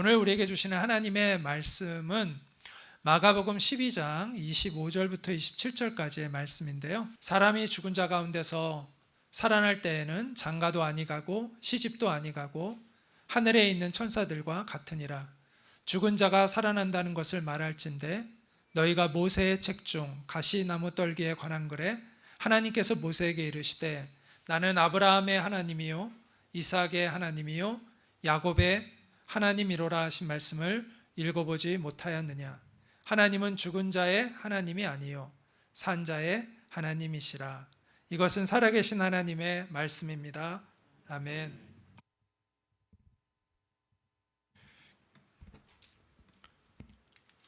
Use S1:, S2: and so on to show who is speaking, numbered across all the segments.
S1: 오늘 우리에게 주시는 하나님의 말씀은 마가복음 12장 25절부터 27절까지의 말씀인데요. 사람이 죽은 자 가운데서 살아날 때에는 장가도 아니가고 시집도 아니가고 하늘에 있는 천사들과 같으니라. 죽은 자가 살아난다는 것을 말할진대 너희가 모세의 책 중 가시나무 떨기에 관한 글에 하나님께서 모세에게 이르시되 나는 아브라함의 하나님이요 이삭의 하나님이요 야곱의 하나님이로라 하신 말씀을 읽어보지 못하였느냐. 하나님은 죽은 자의 하나님이 아니요 산 자의 하나님이시라. 이것은 살아계신 하나님의 말씀입니다. 아멘.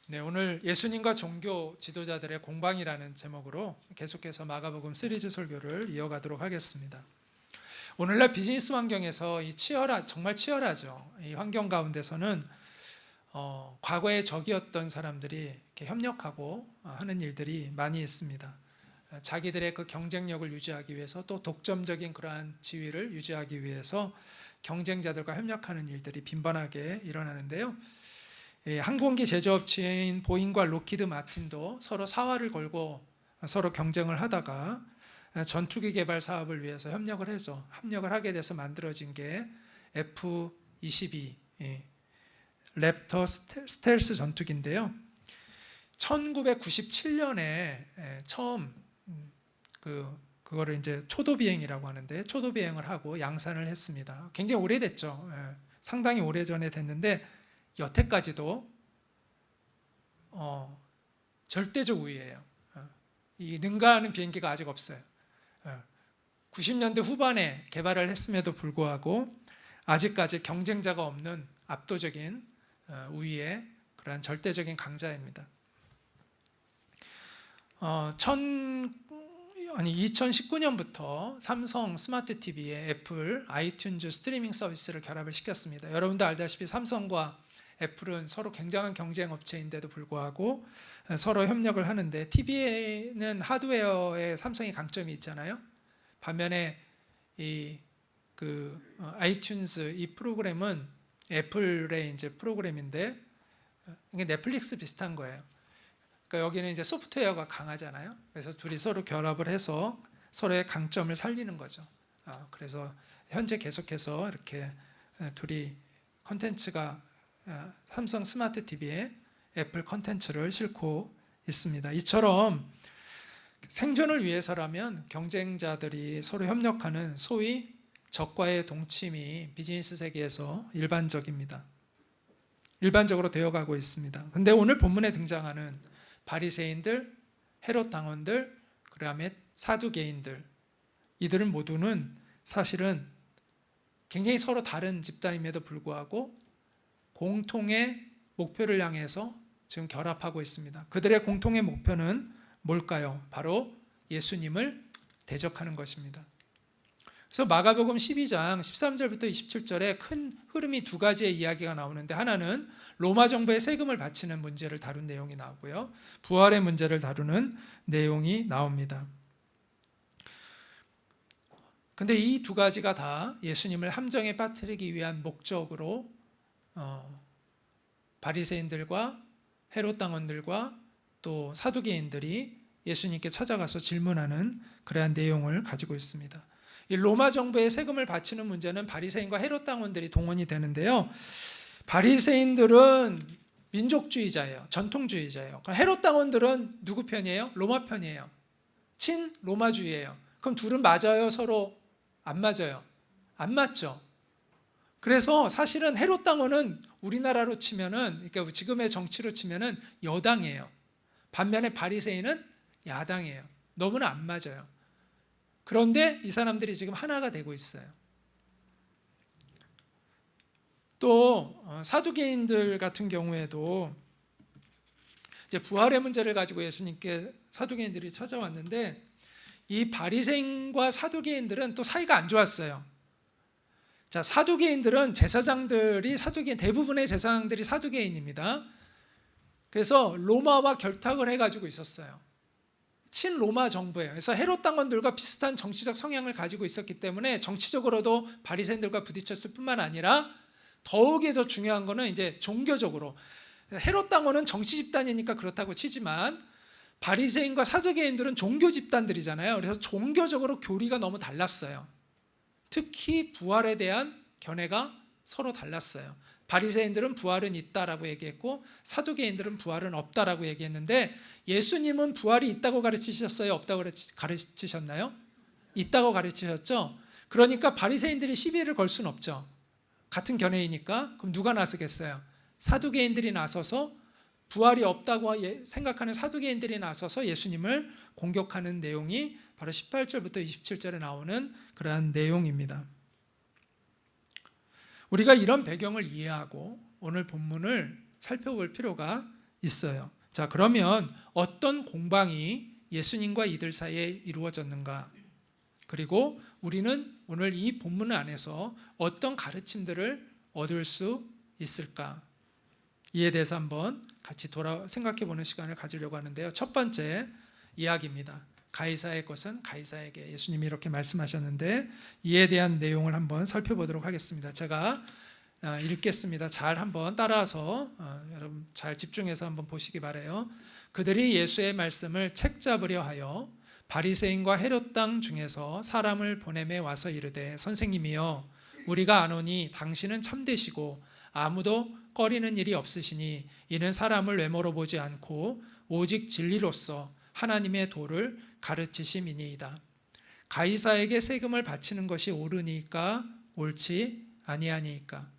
S1: 네, 오늘 예수님과 종교 지도자들의 공방이라는 제목으로 계속해서 마가복음 시리즈 설교를 이어가도록 하겠습니다. 오늘날 비즈니스 환경에서 정말 치열하죠. 이 환경 가운데서는 과거의 적이었던 사람들이 이렇게 협력하고 하는 일들이 많이 있습니다. 자기들의 그 경쟁력을 유지하기 위해서 또 독점적인 그러한 지위를 유지하기 위해서 경쟁자들과 협력하는 일들이 빈번하게 일어나는데요. 항공기 제조업체인 보잉과 록히드 마틴도 서로 사활을 걸고 서로 경쟁을 하다가 전투기 개발 사업을 위해서 협력을 하게 돼서 만들어진 게 F-22 랩터 스텔스 전투기인데요. 1997년에 처음 그거를 이제 초도 비행이라고 하는데 초도 비행을 하고 양산을 했습니다. 굉장히 오래됐죠. 상당히 오래전에 됐는데 여태까지도 절대적 우위예요. 이 능가하는 비행기가 아직 없어요. 90년대 후반에 개발을 했음에도 불구하고 아직까지 경쟁자가 없는 압도적인 우위의 그러한 절대적인 강자입니다. 2019년부터 삼성 스마트 TV에 애플 아이튠즈 스트리밍 서비스를 결합을 시켰습니다. 여러분도 알다시피 삼성과 애플은 서로 굉장한 경쟁 업체인데도 불구하고 서로 협력을 하는데 TV에는 하드웨어에 삼성이 강점이 있잖아요. 반면에 아이튠즈 이 프로그램은 애플의 이제 프로그램인데 이게 넷플릭스 비슷한 거예요. 그러니까 여기는 이제 소프트웨어가 강하잖아요. 그래서 둘이 서로 결합을 해서 서로의 강점을 살리는 거죠. 그래서 현재 계속해서 이렇게 둘이 컨텐츠가 삼성 스마트 TV에 애플 컨텐츠를 싣고 있습니다. 이처럼 생존을 위해서라면 경쟁자들이 서로 협력하는 소위 적과의 동침이 비즈니스 세계에서 일반적으로 되어가고 있습니다. 근데 오늘 본문에 등장하는 바리새인들, 헤롯 당원들, 그다음에 사두개인들, 이들은 모두는 사실은 굉장히 서로 다른 집단임에도 불구하고 공통의 목표를 향해서 지금 결합하고 있습니다. 그들의 공통의 목표는 뭘까요? 바로 예수님을 대적하는 것입니다. 그래서 마가복음 12장 13절부터 27절에 큰 흐름이 두 가지의 이야기가 나오는데 하나는 로마 정부의 세금을 바치는 문제를 다룬 내용이 나오고요. 부활의 문제를 다루는 내용이 나옵니다. 근데 이 두 가지가 다 예수님을 함정에 빠뜨리기 위한 목적으로 바리새인들과 헤롯 당원들과 또 사두개인들이 예수님께 찾아가서 질문하는 그러한 내용을 가지고 있습니다. 이 로마 정부의 세금을 바치는 문제는 바리새인과 헤롯 당원들이 동원이 되는데요. 바리새인들은 민족주의자예요. 전통주의자예요. 그럼 헤롯 당원들은 누구 편이에요? 로마 편이에요. 친 로마주의예요. 그럼 둘은 맞아요? 서로 안 맞아요? 안 맞죠. 그래서 사실은 헤롯 당원은 우리나라로 치면은, 그러니까 지금의 정치로 치면은 여당이에요. 반면에 바리새인은 야당이에요. 너무나 안 맞아요. 그런데 이 사람들이 지금 하나가 되고 있어요. 또 사두개인들 같은 경우에도 이제 부활의 문제를 가지고 예수님께 사두개인들이 찾아왔는데 이 바리새인과 사두개인들은 또 사이가 안 좋았어요. 자, 사두개인들은 대부분의 제사장들이 사두개인입니다. 그래서 로마와 결탁을 해가지고 있었어요. 친로마 정부예요. 그래서 헤롯 당원들과 비슷한 정치적 성향을 가지고 있었기 때문에 정치적으로도 바리새인들과 부딪혔을 뿐만 아니라 더욱이 더 중요한 거는 이제 종교적으로, 헤롯 당원은 정치 집단이니까 그렇다고 치지만 바리새인과 사두개인들은 종교 집단들이잖아요. 그래서 종교적으로 교리가 너무 달랐어요. 특히 부활에 대한 견해가 서로 달랐어요. 바리새인들은 부활은 있다라고 얘기했고 사두개인들은 부활은 없다라고 얘기했는데, 예수님은 부활이 있다고 가르치셨어요? 없다고 가르치셨나요? 있다고 가르치셨죠. 그러니까 바리새인들이 시비를 걸 수는 없죠. 같은 견해이니까. 그럼 누가 나서겠어요? 사두개인들이 나서서, 부활이 없다고 생각하는 사두개인들이 나서서 예수님을 공격하는 내용이 바로 18절부터 27절에 나오는 그러한 내용입니다. 우리가 이런 배경을 이해하고 오늘 본문을 살펴볼 필요가 있어요. 자, 그러면 어떤 공방이 예수님과 이들 사이에 이루어졌는가? 그리고 우리는 오늘 이 본문 안에서 어떤 가르침들을 얻을 수 있을까? 이에 대해서 한번 같이 생각해 보는 시간을 가지려고 하는데요. 첫 번째 이야기입니다. 가이사의 것은 가이사에게. 예수님이 이렇게 말씀하셨는데 이에 대한 내용을 한번 살펴보도록 하겠습니다. 제가 읽겠습니다. 잘 한번 따라서 여러분 잘 집중해서 한번 보시기 바라요. 그들이 예수의 말씀을 책잡으려 하여 바리새인과 헤롯 땅 중에서 사람을 보내매 와서 이르되, 선생님이여, 우리가 아노니 당신은 참되시고 아무도 꺼리는 일이 없으시니 이는 사람을 외모로 보지 않고 오직 진리로서 하나님의 도를 가르치심이니이다. 가이사에게 세금을 바치는 것이 옳으니까 옳지 아니하니까?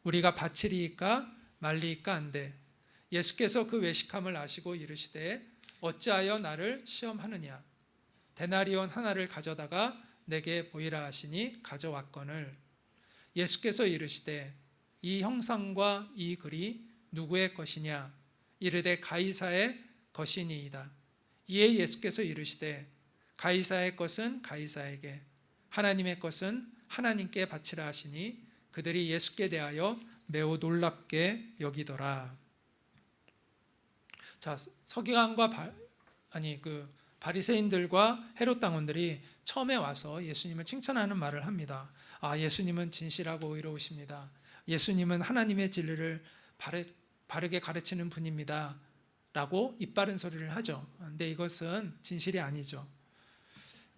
S1: 우리가 바치리이까 말리이까 한데, 예수께서 그 외식함을 아시고 이르시되, 어찌하여 나를 시험하느냐? 데나리온 하나를 가져다가 내게 보이라 하시니 가져왔거늘. 예수께서 이르시되, 이 형상과 이 글이 누구의 것이냐? 이르되 가이사의 것이니이다. 이에 예수께서 이르시되, 가이사의 것은 가이사에게, 하나님의 것은 하나님께 바치라 하시니 그들이 예수께 대하여 매우 놀랍게 여기더라. 자, 서기관과 바리새인들과 헤롯 당원들이 처음에 와서 예수님을 칭찬하는 말을 합니다. 예수님은 진실하고 의로우십니다. 예수님은 하나님의 진리를 바르게 가르치는 분입니다. 라고 입바른 소리를 하죠. 그런데 이것은 진실이 아니죠.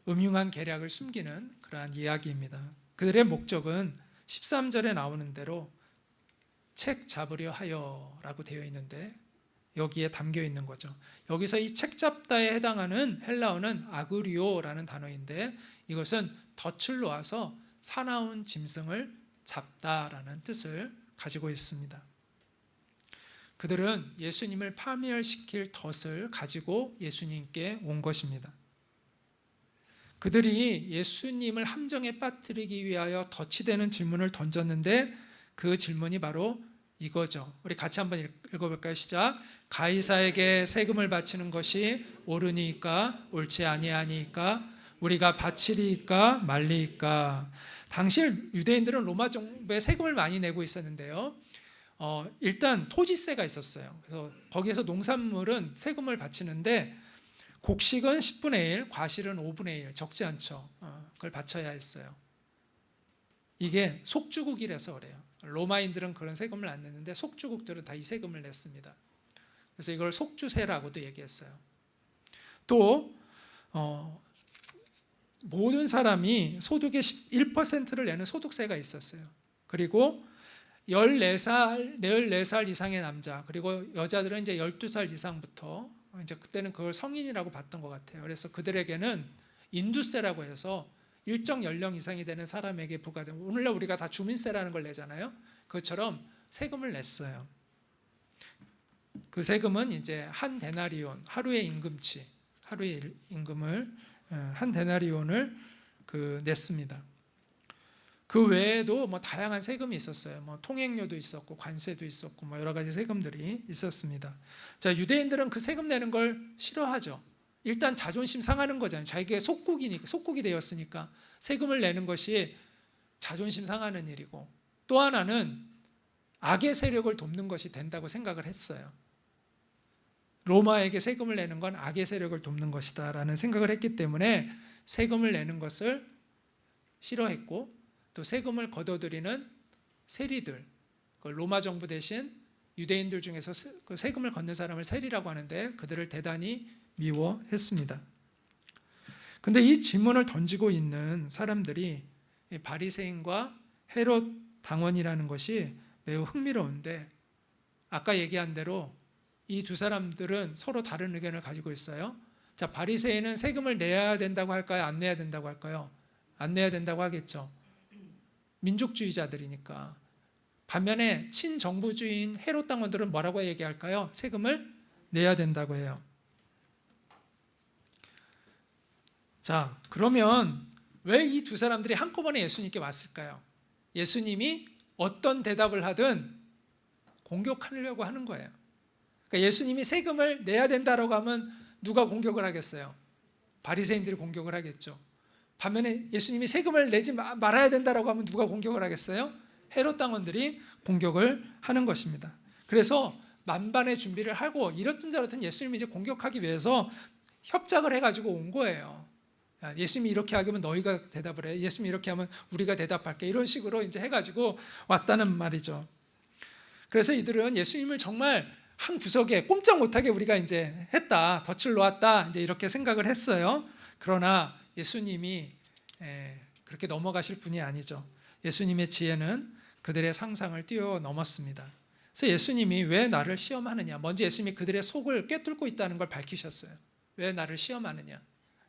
S1: 음흉한 계략을 숨기는 그러한 이야기입니다. 그들의 목적은 13절에 나오는 대로 책 잡으려 하여 라고 되어 있는데 여기에 담겨 있는 거죠. 여기서 이 책 잡다에 해당하는 헬라어는 아그리오라는 단어인데, 이것은 덫을 놓아서 사나운 짐승을 잡다라는 뜻을 가지고 있습니다. 그들은 예수님을 파멸시킬 덫을 가지고 예수님께 온 것입니다. 그들이 예수님을 함정에 빠뜨리기 위하여 덫이 되는 질문을 던졌는데 그 질문이 바로 이거죠. 우리 같이 한번 읽어볼까요? 시작. 가이사에게 세금을 바치는 것이 옳으니까 옳지 아니하니까? 우리가 바치리이까 말리이까? 당시 유대인들은 로마 정부에 세금을 많이 내고 있었는데요. 일단 토지세가 있었어요. 그래서 거기에서 농산물은 세금을 바치는데 곡식은 10분의 1, 과실은 5분의 1, 적지 않죠. 그걸 바쳐야 했어요. 이게 속주국이라서 그래요. 로마인들은 그런 세금을 안 냈는데 속주국들은 다 이 세금을 냈습니다. 그래서 이걸 속주세라고도 얘기했어요. 또 모든 사람이 소득의 1%를 내는 소득세가 있었어요. 그리고 14살 이상의 남자, 그리고 여자들은 이제 12살 이상부터, 이제 그때는 그걸 성인이라고 봤던 것 같아요. 그래서 그들에게는 인두세라고 해서 일정 연령 이상이 되는 사람에게 부과된, 오늘날 우리가 다 주민세라는 걸 내잖아요. 그것처럼 세금을 냈어요. 그 세금은 이제 한 데나리온, 하루의 임금치, 하루의 임금을 한 데나리온을 냈습니다. 그 외에도 뭐 다양한 세금이 있었어요. 뭐 통행료도 있었고 관세도 있었고 뭐 여러 가지 세금들이 있었습니다. 자, 유대인들은 그 세금 내는 걸 싫어하죠. 일단 자존심 상하는 거잖아요. 자기가 속국이 되었으니까 세금을 내는 것이 자존심 상하는 일이고, 또 하나는 악의 세력을 돕는 것이 된다고 생각을 했어요. 로마에게 세금을 내는 건 악의 세력을 돕는 것이다라는 생각을 했기 때문에 세금을 내는 것을 싫어했고, 또 세금을 걷어들이는 세리들, 그 로마 정부 대신 유대인들 중에서 그 세금을 걷는 사람을 세리라고 하는데 그들을 대단히 미워했습니다. 근데 이 질문을 던지고 있는 사람들이 바리새인과 헤롯 당원이라는 것이 매우 흥미로운데, 아까 얘기한 대로 이 두 사람들은 서로 다른 의견을 가지고 있어요. 자, 바리새인은 세금을 내야 된다고 할까요? 안 내야 된다고 할까요? 안 내야 된다고 하겠죠. 민족주의자들이니까. 반면에 친정부주의인 헤롯 당원들은 뭐라고 얘기할까요? 세금을 내야 된다고 해요. 자, 그러면 왜 이 두 사람들이 한꺼번에 예수님께 왔을까요? 예수님이 어떤 대답을 하든 공격하려고 하는 거예요. 그러니까 예수님이 세금을 내야 된다라고 하면 누가 공격을 하겠어요? 바리새인들이 공격을 하겠죠. 반면에 예수님이 세금을 내지 말아야 된다라고 하면 누가 공격을 하겠어요? 헤롯 당원들이 공격을 하는 것입니다. 그래서 만반의 준비를 하고 이렇든 저렇든 예수님이 이제 공격하기 위해서 협작을 해가지고 온 거예요. 예수님이 이렇게 하면 너희가 대답을 해. 예수님이 이렇게 하면 우리가 대답할게. 이런 식으로 이제 해가지고 왔다는 말이죠. 그래서 이들은 예수님을 정말 한 구석에 꼼짝 못하게 우리가 이제 했다, 덫을 놓았다, 이제 이렇게 생각을 했어요. 그러나 예수님이 그렇게 넘어가실 분이 아니죠. 예수님의 지혜는 그들의 상상을 뛰어넘었습니다. 그래서 예수님이 왜 나를 시험하느냐, 먼저 예수님이 그들의 속을 꿰뚫고 있다는 걸 밝히셨어요. 왜 나를 시험하느냐,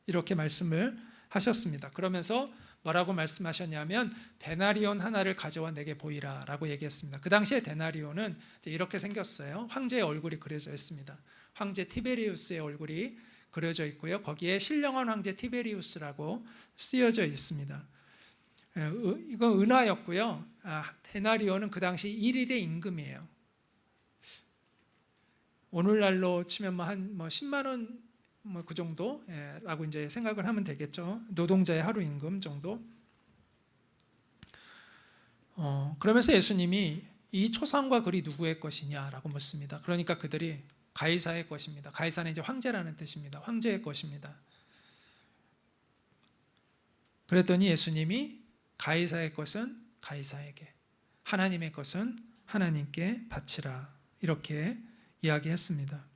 S1: 이렇게 말씀을 하셨습니다. 그러면서 뭐라고 말씀하셨냐면 데나리온 하나를 가져와 내게 보이라 라고 얘기했습니다. 그 당시에 데나리온은 이렇게 생겼어요. 황제의 얼굴이 그려져 있습니다. 황제 티베리우스의 얼굴이 그려져 있고요. 거기에 신령한 황제 티베리우스라고 쓰여져 있습니다. 이건 은하였고요. 데나리온은 그 당시 1일의 임금이에요. 오늘날로 치면 한 10만 원 그 정도라고 이제 생각을 하면 되겠죠. 노동자의 하루 임금 정도. 그러면서 예수님이 이 초상과 글이 누구의 것이냐라고 묻습니다. 그러니까 그들이 가이사의 것입니다. 가이사는 이제 황제라는 뜻입니다. 황제의 것입니다. 그랬더니 예수님이 가이사의 것은 가이사에게, 하나님의 것은 하나님께 바치라, 이렇게 이야기했습니다.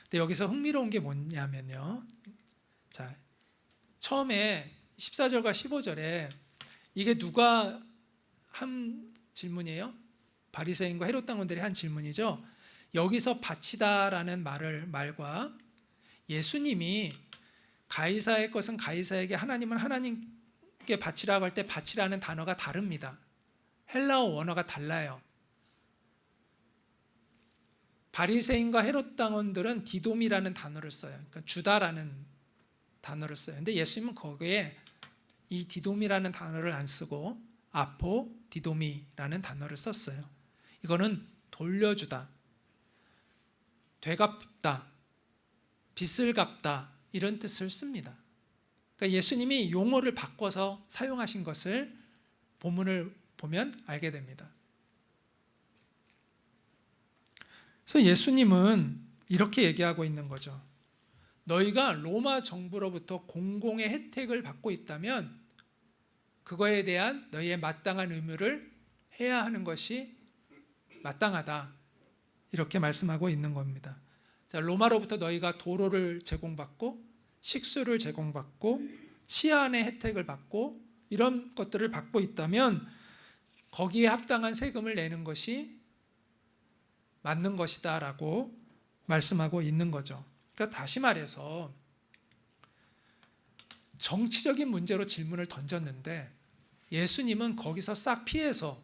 S1: 근데 여기서 흥미로운 게 뭐냐면요. 자, 처음에 14절과 15절에 이게 누가 한 질문이에요? 바리새인과 헤롯 당원들이 한 질문이죠. 여기서 바치다라는 말과 예수님이 가이사의 것은 가이사에게, 하나님은 하나님께 바치라고 할 때 바치라는 단어가 다릅니다. 헬라어 원어가 달라요. 바리새인과 헤롯 당원들은 디돔이라는 단어를 써요. 그러니까 주다라는 단어를 써요. 근데 예수님은 거기에 이 디돔이라는 단어를 안 쓰고 아포 디도미라는 단어를 썼어요. 이거는 돌려주다, 되갚다, 빚을 갚다, 이런 뜻을 씁니다. 그러니까 예수님이 용어를 바꿔서 사용하신 것을 본문을 보면 알게 됩니다. 그래서 예수님은 이렇게 얘기하고 있는 거죠. 너희가 로마 정부로부터 공공의 혜택을 받고 있다면 그거에 대한 너희의 마땅한 의무를 해야 하는 것이 마땅하다, 이렇게 말씀하고 있는 겁니다. 자, 로마로부터 너희가 도로를 제공받고 식수를 제공받고 치안의 혜택을 받고 이런 것들을 받고 있다면 거기에 합당한 세금을 내는 것이 맞는 것이다 라고 말씀하고 있는 거죠. 그러니까 다시 말해서 정치적인 문제로 질문을 던졌는데 예수님은 거기서 싹 피해서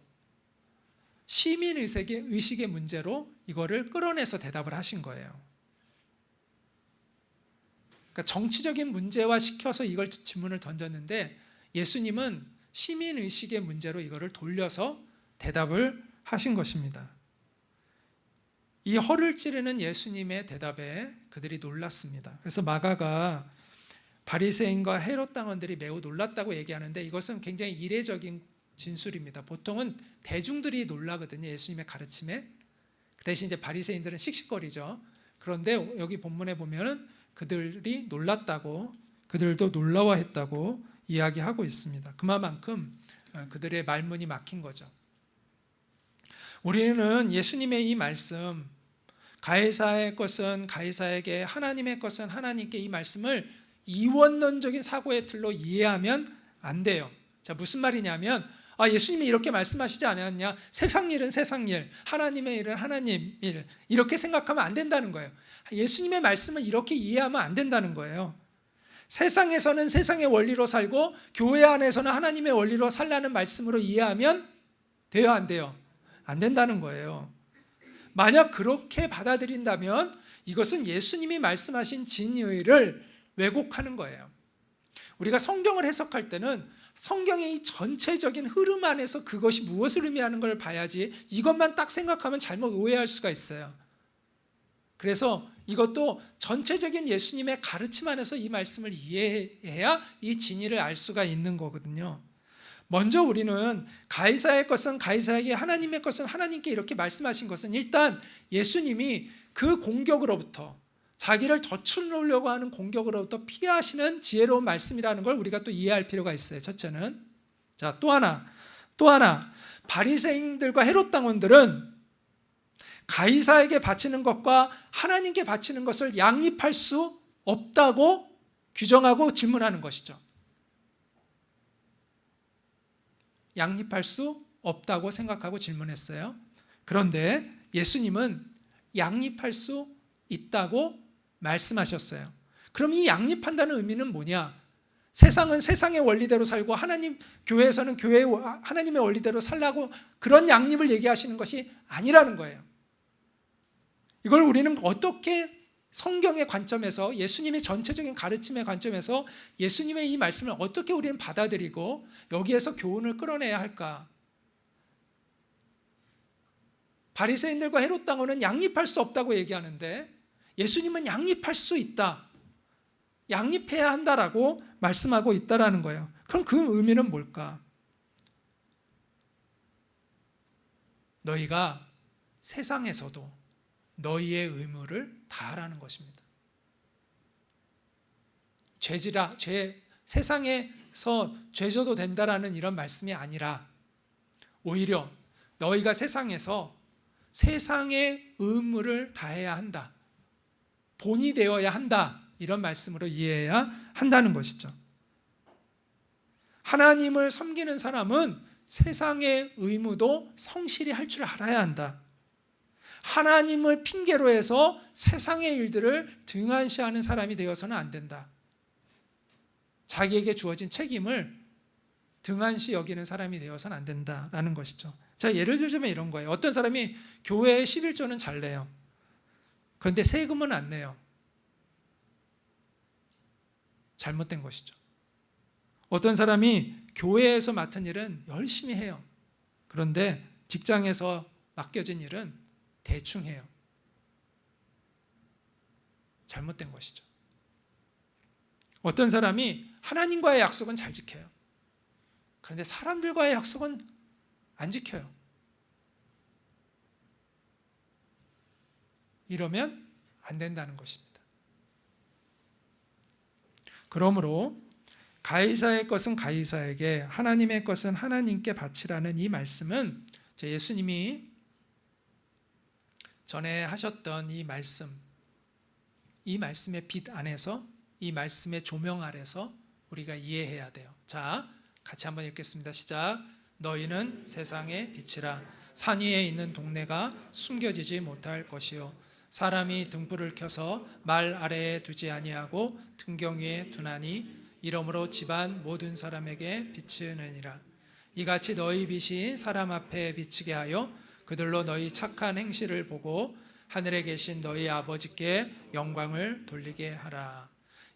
S1: 시민의식의 문제로 이거를 끌어내서 대답을 하신 거예요. 그러니까 정치적인 문제화 시켜서 이걸 질문을 던졌는데 예수님은 시민의식의 문제로 이거를 돌려서 대답을 하신 것입니다. 이 허를 찌르는 예수님의 대답에 그들이 놀랐습니다. 그래서 마가가 바리새인과 헤롯 당원들이 매우 놀랐다고 얘기하는데 이것은 굉장히 이례적인 진술입니다. 보통은 대중들이 놀라거든요, 예수님의 가르침에. 그 대신 이제 바리새인들은 씩씩거리죠. 그런데 여기 본문에 보면은 그들이 놀랐다고, 그들도 놀라워했다고 이야기하고 있습니다. 그만큼 그들의 말문이 막힌 거죠. 우리는 예수님의 이 말씀, 가이사의 것은 가이사에게, 하나님의 것은 하나님께, 이 말씀을 이원론적인 사고의 틀로 이해하면 안 돼요. 자, 무슨 말이냐면, 예수님이 이렇게 말씀하시지 않았냐? 세상 일은 세상 일, 하나님의 일은 하나님 일, 이렇게 생각하면 안 된다는 거예요. 예수님의 말씀을 이렇게 이해하면 안 된다는 거예요. 세상에서는 세상의 원리로 살고 교회 안에서는 하나님의 원리로 살라는 말씀으로 이해하면 돼요, 안 돼요? 안 된다는 거예요. 만약 그렇게 받아들인다면 이것은 예수님이 말씀하신 진리를 왜곡하는 거예요. 우리가 성경을 해석할 때는 성경의 이 전체적인 흐름 안에서 그것이 무엇을 의미하는 걸 봐야지, 이것만 딱 생각하면 잘못 오해할 수가 있어요. 그래서 이것도 전체적인 예수님의 가르침 안에서 이 말씀을 이해해야 이 진리를 알 수가 있는 거거든요. 먼저 우리는 가이사의 것은 가이사에게, 하나님의 것은 하나님께, 이렇게 말씀하신 것은 일단 예수님이 그 공격으로부터, 자기를 덫으려고 하는 공격으로부터 피하시는 지혜로운 말씀이라는 걸 우리가 또 이해할 필요가 있어요. 첫째는. 자, 또 하나 바리새인들과 헤롯 당원들은 가이사에게 바치는 것과 하나님께 바치는 것을 양립할 수 없다고 규정하고 질문하는 것이죠. 양립할 수 없다고 생각하고 질문했어요. 그런데 예수님은 양립할 수 있다고 말씀하셨어요. 그럼 이 양립한다는 의미는 뭐냐? 세상은 세상의 원리대로 살고 하나님, 교회에서는 교회의 하나님의 원리대로 살라고, 그런 양립을 얘기하시는 것이 아니라는 거예요. 이걸 우리는 어떻게 성경의 관점에서, 예수님의 전체적인 가르침의 관점에서 예수님의 이 말씀을 어떻게 우리는 받아들이고 여기에서 교훈을 끌어내야 할까? 바리새인들과 헤롯 당원은 양립할 수 없다고 얘기하는데 예수님은 양립할 수 있다, 양립해야 한다라고 말씀하고 있다라는 거예요. 그럼 그 의미는 뭘까? 너희가 세상에서도 너희의 의무를 다하라는 것입니다. 세상에서 죄져도 된다라는 이런 말씀이 아니라 오히려 너희가 세상에서 세상의 의무를 다해야 한다, 본이 되어야 한다, 이런 말씀으로 이해해야 한다는 것이죠. 하나님을 섬기는 사람은 세상의 의무도 성실히 할 줄 알아야 한다. 하나님을 핑계로 해서 세상의 일들을 등한시하는 사람이 되어서는 안 된다. 자기에게 주어진 책임을 등한시 여기는 사람이 되어서는 안 된다라는 것이죠. 자, 예를 들자면 이런 거예요. 어떤 사람이 교회에 11조는 잘 내요. 그런데 세금은 안 내요. 잘못된 것이죠. 어떤 사람이 교회에서 맡은 일은 열심히 해요. 그런데 직장에서 맡겨진 일은 대충 해요. 잘못된 것이죠. 어떤 사람이 하나님과의 약속은 잘 지켜요. 그런데 사람들과의 약속은 안 지켜요. 이러면 안 된다는 것입니다. 그러므로 가이사의 것은 가이사에게, 하나님의 것은 하나님께 바치라는 이 말씀은 예수님이 전에 하셨던 이 말씀의 빛 안에서, 이 말씀의 조명 아래서 우리가 이해해야 돼요. 자, 같이 한번 읽겠습니다. 시작. 너희는 세상의 빛이라. 산 위에 있는 동네가 숨겨지지 못할 것이요, 사람이 등불을 켜서 말 아래에 두지 아니하고 등경 위에 두나니 이러므로 집안 모든 사람에게 비추느니라. 이같이 너희 빛이 사람 앞에 비치게 하여 그들로 너희 착한 행실을 보고 하늘에 계신 너희 아버지께 영광을 돌리게 하라.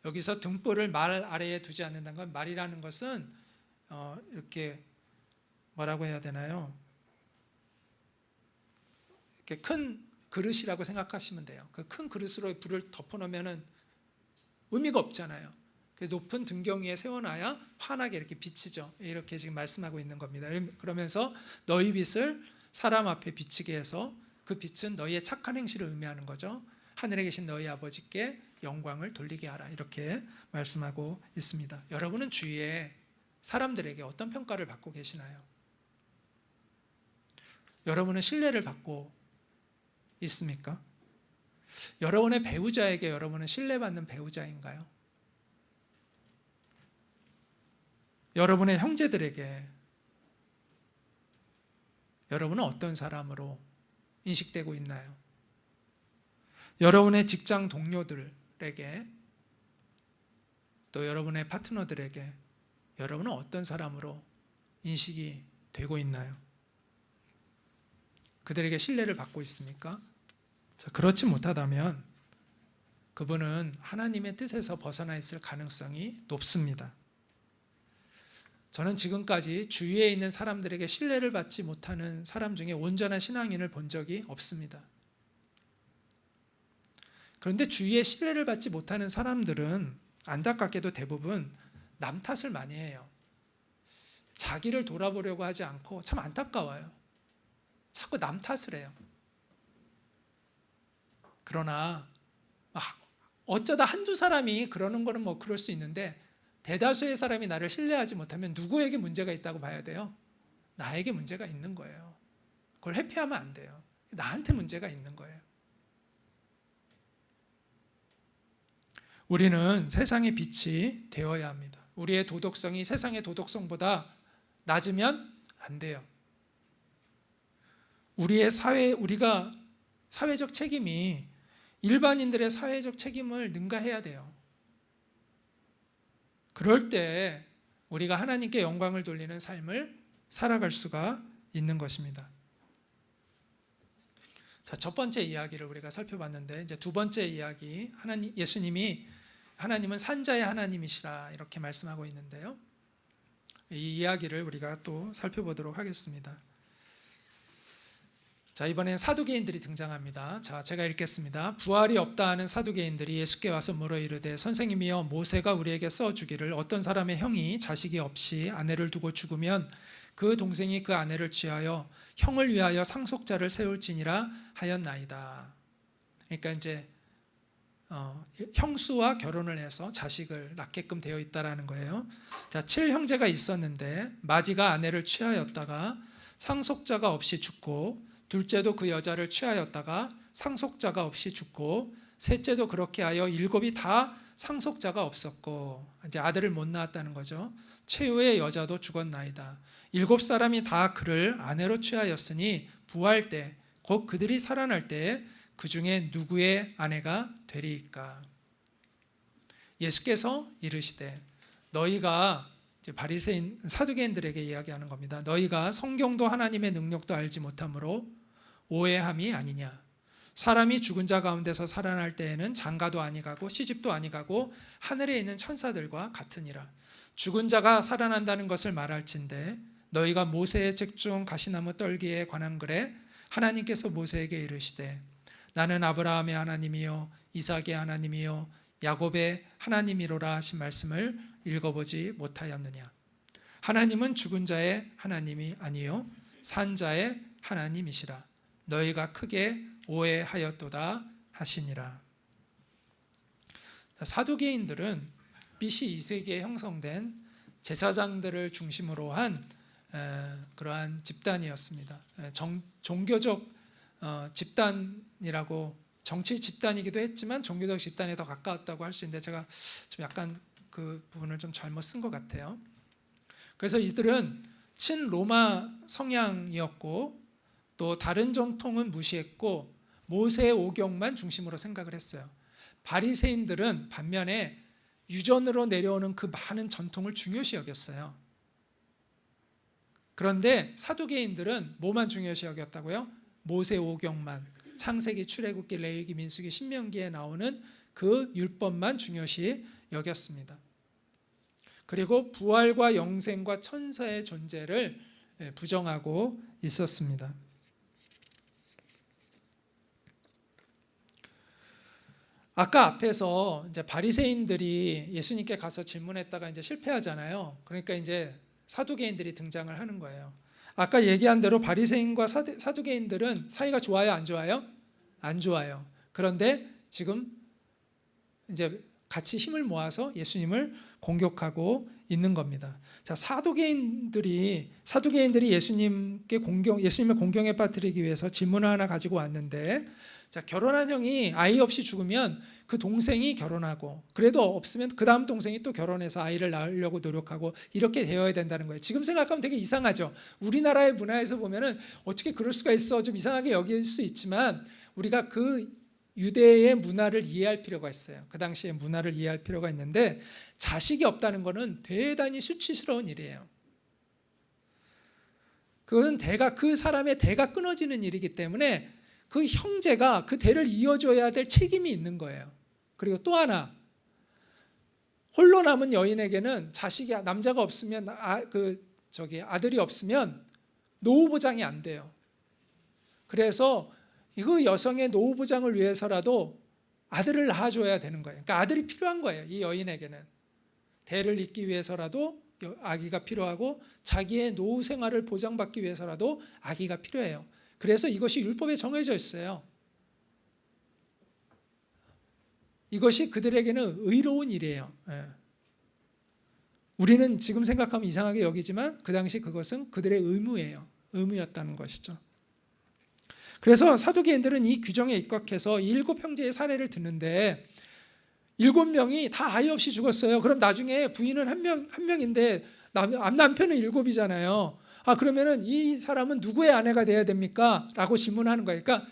S1: 여기서 등불을 말 아래에 두지 않는다는 건, 말이라는 것은 이렇게 뭐라고 해야 되나요? 이렇게 큰 그릇이라고 생각하시면 돼요. 그 큰 그릇으로 불을 덮어놓으면 의미가 없잖아요. 높은 등경 위에 세워놔야 환하게 이렇게 비치죠. 이렇게 지금 말씀하고 있는 겁니다. 그러면서 너희 빛을 사람 앞에 비치게 해서, 그 빛은 너희의 착한 행실을 의미하는 거죠. 하늘에 계신 너희 아버지께 영광을 돌리게 하라, 이렇게 말씀하고 있습니다. 여러분은 주위에 사람들에게 어떤 평가를 받고 계시나요? 여러분은 신뢰를 받고 있습니까? 여러분의 배우자에게 여러분은 신뢰받는 배우자인가요? 여러분의 형제들에게 여러분은 어떤 사람으로 인식되고 있나요? 여러분의 직장 동료들에게 또 여러분의 파트너들에게 여러분은 어떤 사람으로 인식이 되고 있나요? 그들에게 신뢰를 받고 있습니까? 자, 그렇지 못하다면 그분은 하나님의 뜻에서 벗어나 있을 가능성이 높습니다. 저는 지금까지 주위에 있는 사람들에게 신뢰를 받지 못하는 사람 중에 온전한 신앙인을 본 적이 없습니다. 그런데 주위에 신뢰를 받지 못하는 사람들은 안타깝게도 대부분 남 탓을 많이 해요. 자기를 돌아보려고 하지 않고 참 안타까워요. 자꾸 남 탓을 해요. 그러나 어쩌다 한두 사람이 그러는 거는 뭐 그럴 수 있는데 대다수의 사람이 나를 신뢰하지 못하면 누구에게 문제가 있다고 봐야 돼요? 나에게 문제가 있는 거예요. 그걸 회피하면 안 돼요. 나한테 문제가 있는 거예요. 우리는 세상의 빛이 되어야 합니다. 우리의 도덕성이 세상의 도덕성보다 낮으면 안 돼요. 우리가 사회적 책임이 일반인들의 사회적 책임을 능가해야 돼요. 그럴 때 우리가 하나님께 영광을 돌리는 삶을 살아갈 수가 있는 것입니다. 자, 첫 번째 이야기를 우리가 살펴봤는데 이제 두 번째 이야기, 하나님은 산자의 하나님이시라 이렇게 말씀하고 있는데요. 이 이야기를 우리가 또 살펴보도록 하겠습니다. 자, 이번엔 사두개인들이 등장합니다. 자, 제가 읽겠습니다. 부활이 없다 하는 사두개인들이 예수께 와서 물어 이르되 선생님이여 모세가 우리에게 써주기를 어떤 사람의 형이 자식이 없이 아내를 두고 죽으면 그 동생이 그 아내를 취하여 형을 위하여 상속자를 세울지니라 하였나이다. 그러니까 이제 형수와 결혼을 해서 자식을 낳게끔 되어 있다라는 거예요. 자, 7형제가 있었는데 마디가 아내를 취하였다가 상속자가 없이 죽고 둘째도 그 여자를 취하였다가 상속자가 없이 죽고 셋째도 그렇게 하여 7이 다 상속자가 없었고 이제 아들을 못 낳았다는 거죠. 최후의 여자도 죽었나이다. 7사람이 다 그를 아내로 취하였으니 부활 때 곧 그들이 살아날 때 그 중에 누구의 아내가 되리이까. 예수께서 이르시되 너희가 바리새인 사두개인들에게 이야기하는 겁니다. 너희가 성경도 하나님의 능력도 알지 못함으로 오해함이 아니냐. 사람이 죽은 자 가운데서 살아날 때에는 장가도 아니가고 시집도 아니가고 하늘에 있는 천사들과 같으니라. 죽은 자가 살아난다는 것을 말할진대 너희가 모세의 책 중 가시나무 떨기에 관한 글에 하나님께서 모세에게 이르시되 나는 아브라함의 하나님이요 이삭의 하나님이요 야곱의 하나님이로라 하신 말씀을 읽어보지 못하였느냐. 하나님은 죽은 자의 하나님이 아니요 산 자의 하나님이시라. 너희가 크게 오해하였도다 하시니라. 사두개인들은 BC 2세기에 형성된 제사장들을 중심으로 한 그러한 집단이었습니다. 종교적 집단이라고, 정치 집단이기도 했지만 종교적 집단에 더 가까웠다고 할 수 있는데 제가 좀 약간 그 부분을 좀 잘못 쓴 것 같아요. 그래서 이들은 친로마 성향이었고 또 다른 전통은 무시했고 모세의 오경만 중심으로 생각을 했어요. 바리새인들은 반면에 유전으로 내려오는 그 많은 전통을 중요시 여겼어요. 그런데 사두개인들은 뭐만 중요시 여겼다고요? 모세 오경만, 창세기, 출애굽기, 레위기, 민수기, 신명기에 나오는 그 율법만 중요시 여겼습니다. 그리고 부활과 영생과 천사의 존재를 부정하고 있었습니다. 아까 앞에서 이제 바리새인들이 예수님께 가서 질문했다가 이제 실패하잖아요. 그러니까 이제 사두개인들이 등장을 하는 거예요. 아까 얘기한 대로 바리새인과 사두개인들은 사이가 좋아요, 안 좋아요? 안 좋아요. 그런데 지금 이제 같이 힘을 모아서 예수님을 공격하고 있는 겁니다. 자, 사두개인들이 예수님을 공경에 빠뜨리기 위해서 질문을 하나 가지고 왔는데, 자, 결혼한 형이 아이 없이 죽으면 그 동생이 결혼하고, 그래도 없으면 그 다음 동생이 또 결혼해서 아이를 낳으려고 노력하고, 이렇게 되어야 된다는 거예요. 지금 생각하면 되게 이상하죠. 우리나라의 문화에서 보면은 어떻게 그럴 수가 있어, 좀 이상하게 여길 수 있지만, 우리가 그 유대의 문화를 이해할 필요가 있어요. 그 당시의 문화를 이해할 필요가 있는데, 자식이 없다는 것은 대단히 수치스러운 일이에요. 그것은 그 사람의 대가 끊어지는 일이기 때문에 그 형제가 그 대를 이어줘야 될 책임이 있는 거예요. 그리고 또 하나, 홀로 남은 여인에게는 남자가 없으면 아들이 없으면 노후 보장이 안 돼요. 그래서 그 여성의 노후 보장을 위해서라도 아들을 낳아줘야 되는 거예요. 그러니까 아들이 필요한 거예요. 이 여인에게는 대를 잇기 위해서라도 아기가 필요하고, 자기의 노후 생활을 보장받기 위해서라도 아기가 필요해요. 그래서 이것이 율법에 정해져 있어요. 이것이 그들에게는 의로운 일이에요. 우리는 지금 생각하면 이상하게 여기지만 그 당시 그것은 그들의 의무였다는 것이죠. 그래서 사두개인들은 이 규정에 입각해서 7 형제의 사례를 듣는데, 7명이 다 아이 없이 죽었어요. 그럼 나중에 부인은 한 명인데 남편은 7이잖아요. 그러면은 이 사람은 누구의 아내가 돼야 됩니까? 라고 질문하는 거예요. 그러니까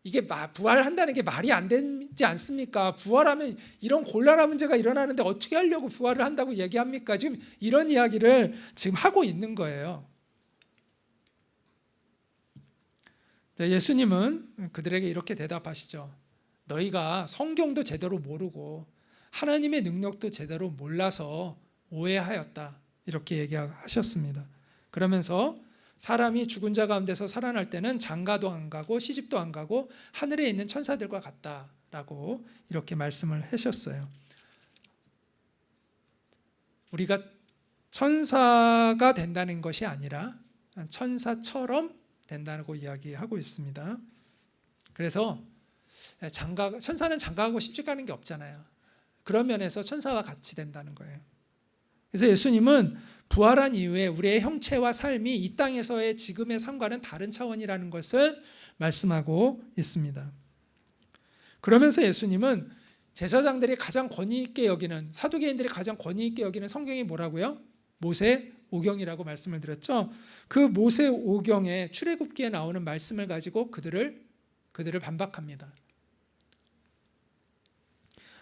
S1: 이게 부활한다는 게 말이 안 되지 않습니까? 부활하면 이런 곤란한 문제가 일어나는데 어떻게 하려고 부활을 한다고 얘기합니까? 지금 이런 이야기를 지금 하고 있는 거예요. 예수님은 그들에게 이렇게 대답하시죠. 너희가 성경도 제대로 모르고 하나님의 능력도 제대로 몰라서 오해하였다. 이렇게 얘기하셨습니다. 그러면서 사람이 죽은 자 가운데서 살아날 때는 장가도 안 가고 시집도 안 가고 하늘에 있는 천사들과 같다라고 이렇게 말씀을 하셨어요. 우리가 천사가 된다는 것이 아니라 천사처럼 된다고 이야기하고 있습니다. 그래서 천사는 장가가고 시집 가는 게 없잖아요. 그런 면에서 천사와 같이 된다는 거예요. 그래서 예수님은 부활한 이후에 우리의 형체와 삶이 이 땅에서의 지금의 삶과는 다른 차원이라는 것을 말씀하고 있습니다. 그러면서 예수님은 제사장들이 가장 권위 있게 여기는, 사두개인들이 가장 권위 있게 여기는 성경이 뭐라고요? 모세 오경이라고 말씀을 드렸죠. 그 모세 오경의 출애굽기에 나오는 말씀을 가지고 그들을 반박합니다.